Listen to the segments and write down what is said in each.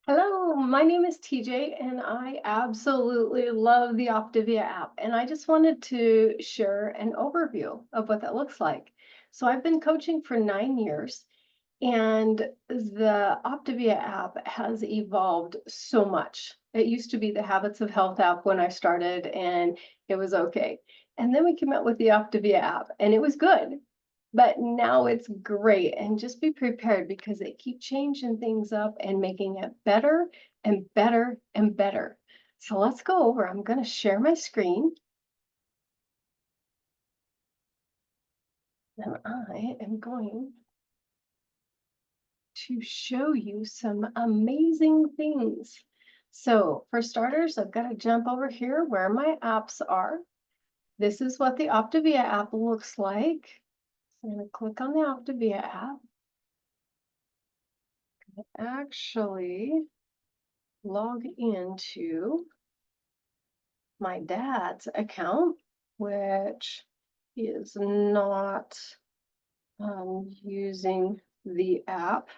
Hello, my name is TJ, and I absolutely love the Optavia app. And I just wanted to share an overview of what that looks like. So I've been coaching for 9 years, and the Optavia app has evolved so much. It used to be the Habits of Health app when I started, and it was okay. And then we came out with the Optavia app, and it was good. But now it's great, and just be prepared because they keep changing things up and making it better and better and better. So let's go over. I'm going to share my screen, and I am going to show you some amazing things. So for starters, I've got to jump over here where my apps are. This is what the Optavia app looks like. So I'm going to click on the Optavia app. Actually log into my dad's account, which is not using the app,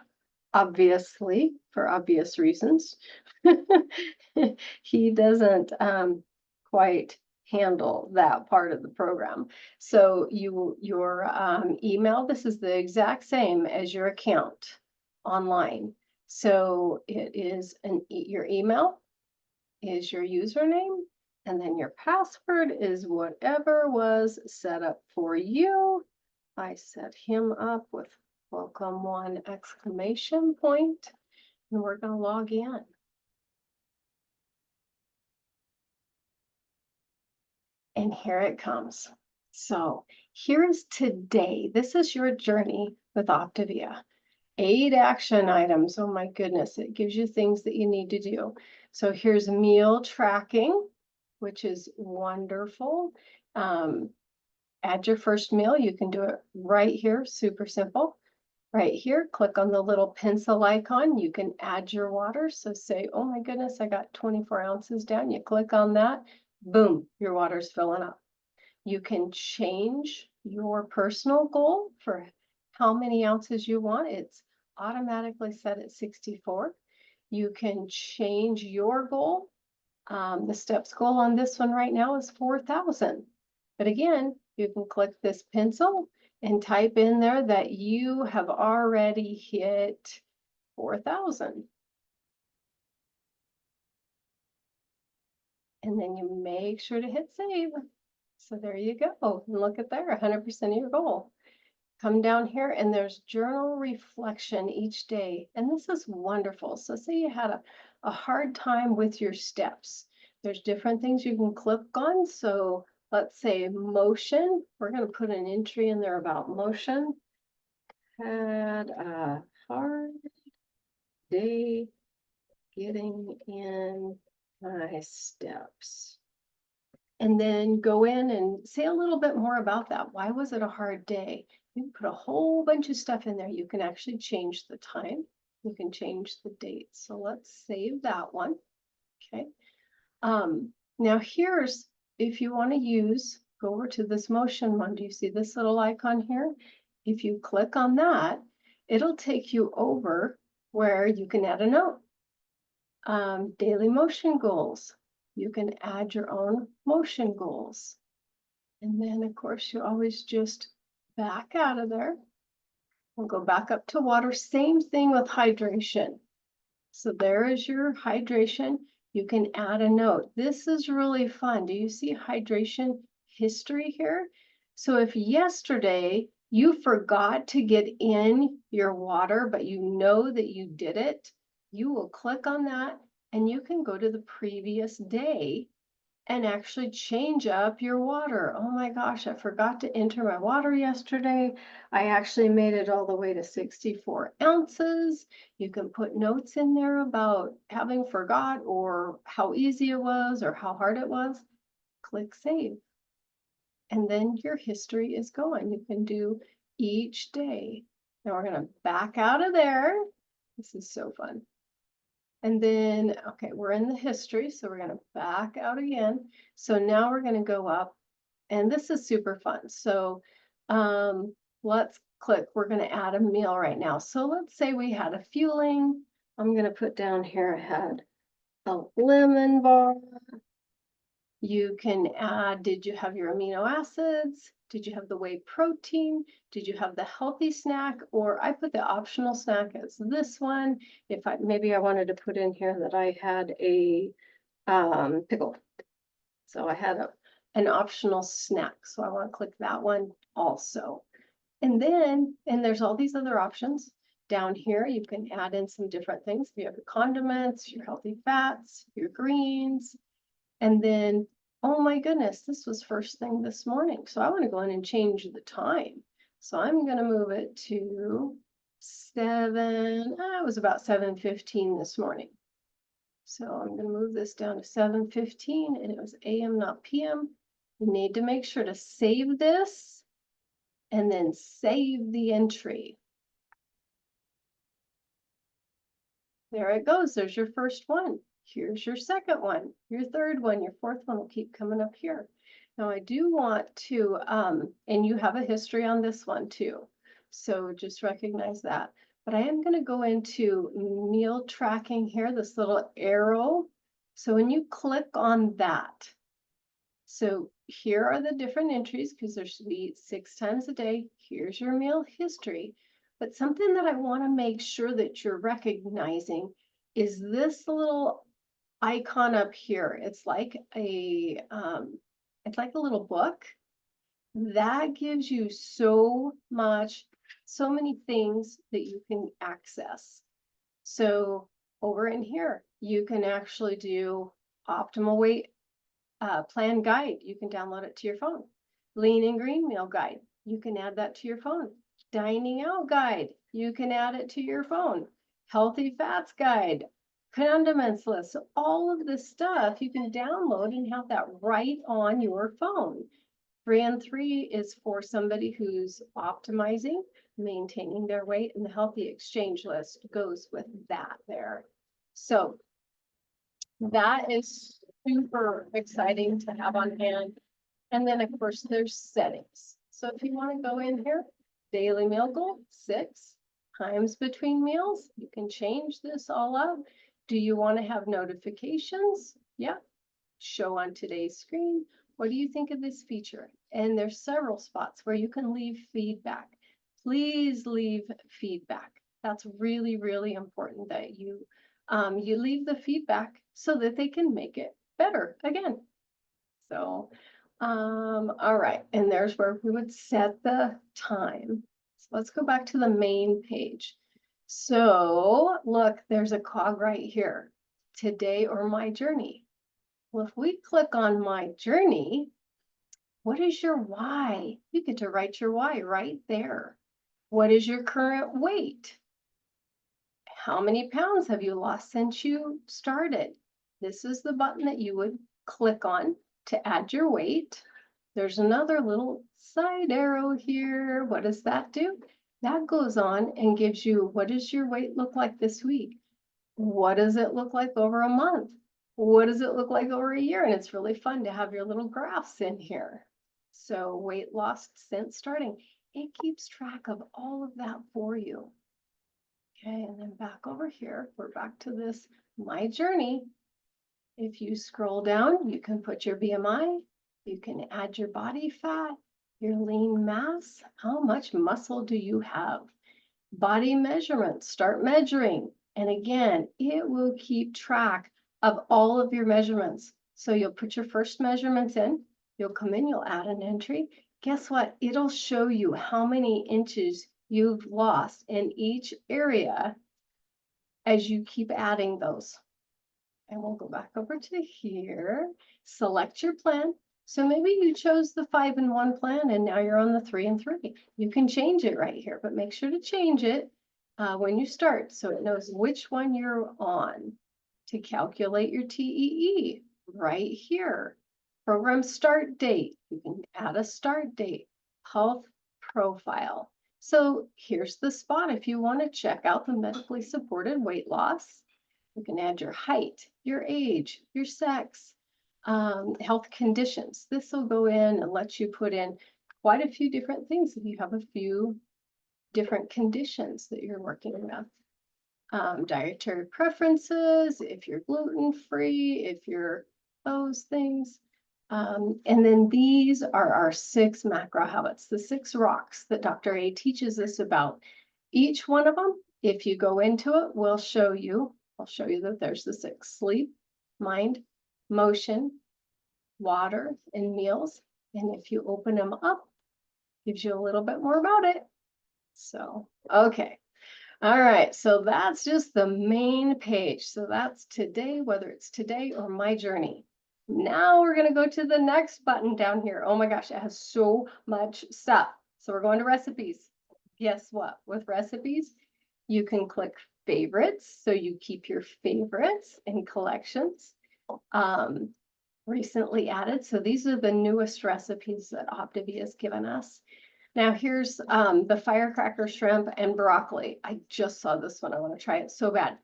obviously, for obvious reasons. He doesn't quite handle that part of the program. So your email, this is the exact same as your account online. So it is your email is your username, and then your password is whatever was set up for you. I set him up with welcome one exclamation point, and we're going to log in. And here it comes. So here is today. This is your journey with Optavia. 8 action items. Oh my goodness, it gives you things that you need to do. So here's meal tracking, which is wonderful. Add your first meal. You can do it right here, super simple. Right here, click on the little pencil icon. You can add your water. So say, oh my goodness, I got 24 ounces down. You click on that, boom, your water's filling up. You can change your personal goal for how many ounces you want. It's automatically set at 64. You can change your goal. The steps goal on this one right now is 4,000. But again, you can click this pencil and type in there that you have already hit 4,000. And then you make sure to hit save. So there you go. And look at there, 100% of your goal. Come down here and there's journal reflection each day. And this is wonderful. So say you had a hard time with your steps. There's different things you can click on. So let's say motion. We're going to put an entry in there about motion. Had a hard day getting in my steps. And then go in and say a little bit more about that. Why was it a hard day? You can put a whole bunch of stuff in there. You can actually change the time. You can change the date. So let's save that one. Okay. Now here's, if you want to use, go over to this motion one. Do you see this little icon here? If you click on that, it'll take you over where you can add a note. Daily motion goals. You can add your own motion goals. And then, of course, you always just back out of there. We'll go back up to water. Same thing with hydration. So there is your hydration. You can add a note. This is really fun. Do you see hydration history here? So if yesterday you forgot to get in your water, but you know that you did it, you will click on that and you can go to the previous day and actually change up your water. Oh my gosh, I forgot to enter my water yesterday. I actually made it all the way to 64 ounces. You can put notes in there about having forgot or how easy it was or how hard it was. Click save. And then your history is going. You can do each day. Now we're going to back out of there. This is so fun. And then, okay, we're in the history, so we're going to back out again. So now we're going to go up, and this is super fun. So let's click, we're going to add a meal right now. So let's say we had a fueling, I'm going to put down here I had a lemon bar. You can add, did you have your amino acids? Did you have the whey protein? Did you have the healthy snack? Or I put the optional snack as this one. If maybe I wanted to put in here that I had a pickle. So I had an optional snack. So I want to click that one also. And there's all these other options. Down here, you can add in some different things. You have your condiments, your healthy fats, your greens, and then, oh my goodness, this was first thing this morning. So I want to go in and change the time. So I'm going to move it to it was about 7:15 this morning. So I'm going to move this down to 7:15 and it was AM, not PM. You need to make sure to save this and then save the entry. There it goes. There's your first one. Here's your second one, your third one, your fourth one will keep coming up here. Now I do want to, and you have a history on this one too. So just recognize that. But I am going to go into meal tracking here, this little arrow. So when you click on that, so here are the different entries because there's we eat 6 times a day. Here's your meal history. But something that I want to make sure that you're recognizing is this little icon up here. It's like a little book that gives you so many things that you can access. So over in here, you can actually do optimal weight plan guide. You can download it to your phone. Lean and green meal guide. You can add that to your phone. Dining out guide. You can add it to your phone. Healthy fats guide. Condiments list. So all of this stuff you can download and have that right on your phone. 3 and 3 is for somebody who's optimizing, maintaining their weight, and the healthy exchange list goes with that there. So that is super exciting to have on hand. And then of course there's settings. So if you want to go in here, daily meal goal, 6 times between meals, you can change this all up. Do you want to have notifications? Yeah. Show on today's screen. What do you think of this feature? And there's several spots where you can leave feedback. Please leave feedback. That's really, really important that you leave the feedback so that they can make it better again. So, all right, and there's where we would set the time. So let's go back to the main page. So look, there's a cog right here, today or my journey. Well, if we click on my journey, what is your why? You get to write your why right there. What is your current weight? How many pounds have you lost since you started? This is the button that you would click on to add your weight. There's another little side arrow here. What does that do? That goes on and gives you, what does your weight look like this week? What does it look like over a month? What does it look like over a year? And it's really fun to have your little graphs in here. So weight loss since starting. It keeps track of all of that for you. Okay, and then back over here, we're back to this My Journey. If you scroll down, you can put your BMI, you can add your body fat, your lean mass, how much muscle do you have? Body measurement, start measuring. And again, it will keep track of all of your measurements. So you'll put your first measurements in, you'll come in, you'll add an entry. Guess what? It'll show you how many inches you've lost in each area as you keep adding those. And we'll go back over to here, select your plan. So maybe you chose the 5 and 1 plan and now you're on the 3 and 3. You can change it right here, but make sure to change it when you start so it knows which one you're on. To calculate your TEE right here. Program start date. You can add a start date. Health profile. So here's the spot if you want to check out the medically supported weight loss. You can add your height, your age, your sex, health conditions. This will go in and let you put in quite a few different things if you have a few different conditions that you're working with. dietary preferences, if you're gluten-free, if you're those things. And then these are our 6 macro habits, the 6 rocks that Dr. A teaches us about. Each one of them, if you go into it, I'll show you that there's the 6: sleep, mind, motion, water, and meals. And if you open them up, gives you a little bit more about it. So, okay. All right, so that's just the main page. So that's today, whether it's today or my journey. Now we're going to go to the next button down here. Oh my gosh, it has so much stuff. So we're going to recipes. Guess what? With recipes, you can click favorites. So you keep your favorites and collections. Recently added. So these are the newest recipes that Optavia has given us. Now here's the firecracker shrimp and broccoli. I just saw this one. I want to try it so bad.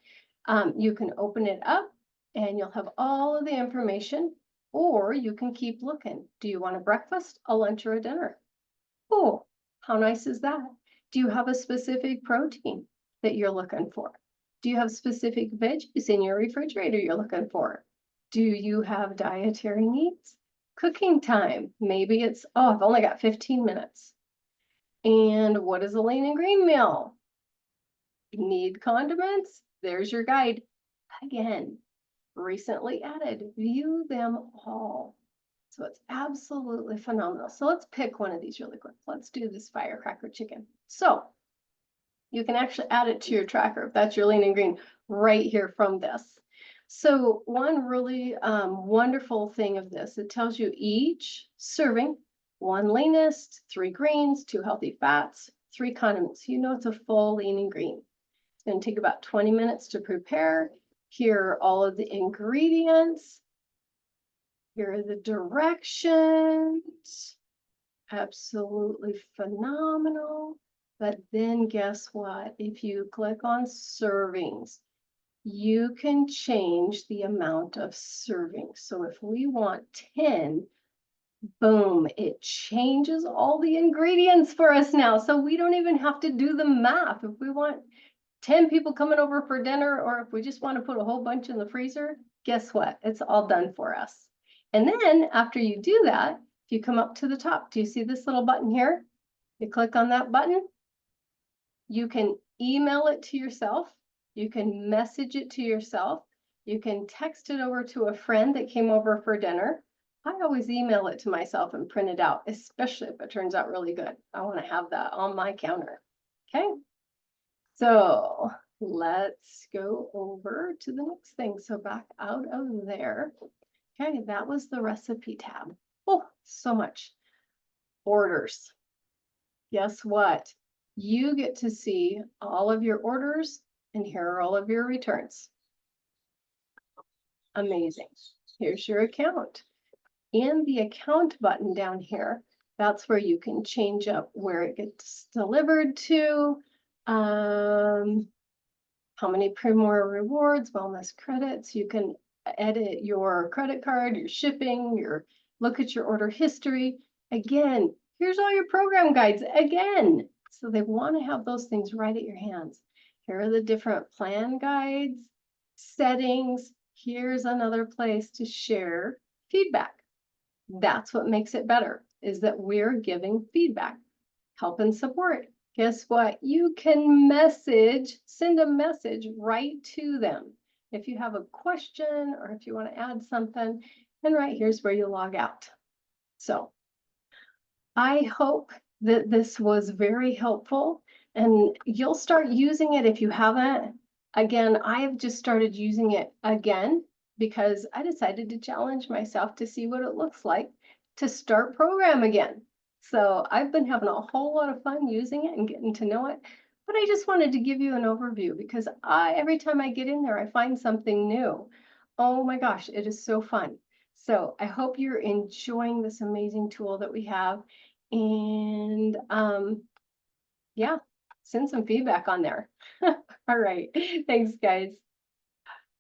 You can open it up and you'll have all of the information, or you can keep looking. Do you want a breakfast, a lunch, or a dinner? Oh, how nice is that? Do you have a specific protein that you're looking for? Do you have specific veggies in your refrigerator you're looking for? Do you have dietary needs? Cooking time. Maybe it's, oh, I've only got 15 minutes. And what is a lean and green meal? Need condiments? There's your guide. Again, recently added. View them all. So it's absolutely phenomenal. So let's pick one of these really quick. Let's do this firecracker chicken. So you can actually add it to your tracker if that's your lean and green right here from this. So one really wonderful thing of this, it tells you each serving, 1 leanest, 3 greens, 2 healthy fats, 3 condiments. You know it's a full lean and green. It's going to take about 20 minutes to prepare. Here are all of the ingredients. Here are the directions. Absolutely phenomenal. But then guess what? If you click on servings, you can change the amount of servings. So if we want 10, boom, it changes all the ingredients for us now. So we don't even have to do the math. If we want 10 people coming over for dinner, or if we just want to put a whole bunch in the freezer, guess what? It's all done for us. And then after you do that, if you come up to the top, do you see this little button here? You click on that button. You can email it to yourself. You can message it to yourself. You can text it over to a friend that came over for dinner. I always email it to myself and print it out, especially if it turns out really good. I want to have that on my counter. Okay. So let's go over to the next thing. So back out of there. Okay, that was the recipe tab. Oh, so much. Orders. Guess what? You get to see all of your orders, and here are all of your returns. Amazing. Here's your account. In the account button down here, that's where you can change up where it gets delivered to, how many Primor rewards, wellness credits. You can edit your credit card, your shipping, look at your order history. Again, here's all your program guides again. So they want to have those things right at your hands. Here are the different plan guides, settings. Here's another place to share feedback. That's what makes it better, is that we're giving feedback, help and support. Guess what? You can send a message right to them. If you have a question or if you want to add something, and right here's where you log out. So I hope that this was very helpful and you'll start using it if you haven't. Again, I've just started using it again because I decided to challenge myself to see what it looks like to start program again. So I've been having a whole lot of fun using it and getting to know it. But I just wanted to give you an overview because every time I get in there, I find something new. Oh my gosh, it is so fun. So I hope you're enjoying this amazing tool that we have. And yeah, send some feedback on there. All right. Thanks, guys.